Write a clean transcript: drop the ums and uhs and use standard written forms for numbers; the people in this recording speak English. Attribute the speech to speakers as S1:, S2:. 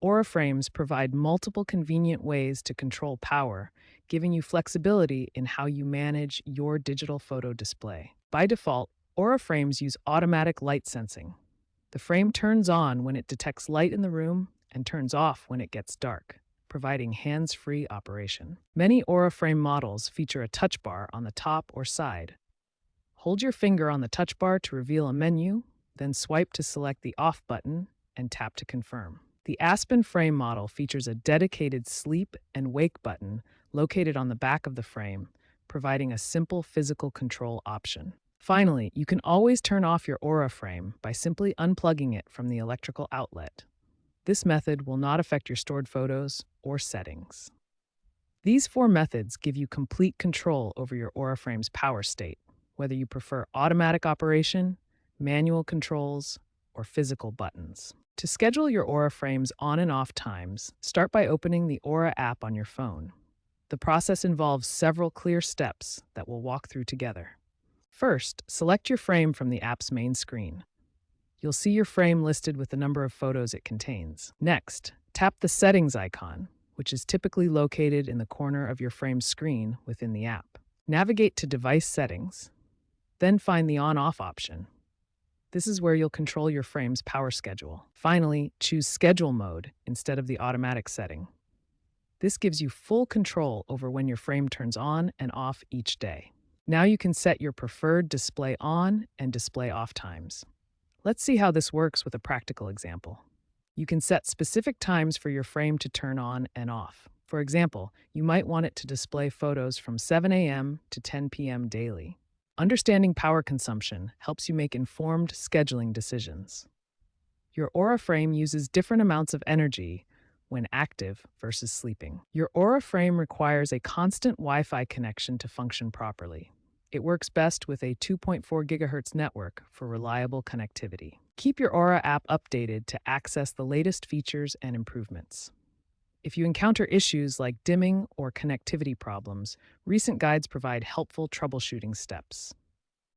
S1: Aura frames provide multiple convenient ways to control power, giving you flexibility in how you manage your digital photo display. By default, Aura frames use automatic light sensing. The frame turns on when it detects light in the room and turns off when it gets dark, providing hands-free operation. Many Aura frame models feature a touch bar on the top or side. Hold your finger on the touch bar to reveal a menu, then swipe to select the off button and tap to confirm. The Aspen frame model features a dedicated sleep and wake button located on the back of the frame, providing a simple physical control option. Finally, you can always turn off your Aura frame by simply unplugging it from the electrical outlet. This method will not affect your stored photos or settings. These four methods give you complete control over your Aura frame's power state, whether you prefer automatic operation, manual controls, or physical buttons. To schedule your Aura frame's on and off times, start by opening the Aura app on your phone. The process involves several clear steps that we'll walk through together. First, select your frame from the app's main screen. You'll see your frame listed with the number of photos it contains. Next, tap the Settings icon, which is typically located in the corner of your frame's screen within the app. Navigate to Device Settings, then find the On-Off option. This is where you'll control your frame's power schedule. Finally, choose Schedule Mode instead of the automatic setting. This gives you full control over when your frame turns on and off each day. Now you can set your preferred display on and display off times. Let's see how this works with a practical example. You can set specific times for your frame to turn on and off. For example, you might want it to display photos from 7 a.m. to 10 p.m. daily. Understanding power consumption helps you make informed scheduling decisions. Your Aura frame uses different amounts of energy when active versus sleeping. Your Aura frame requires a constant Wi-Fi connection to function properly. It works best with a 2.4 GHz network for reliable connectivity. Keep your Aura app updated to access the latest features and improvements. If you encounter issues like dimming or connectivity problems, recent guides provide helpful troubleshooting steps.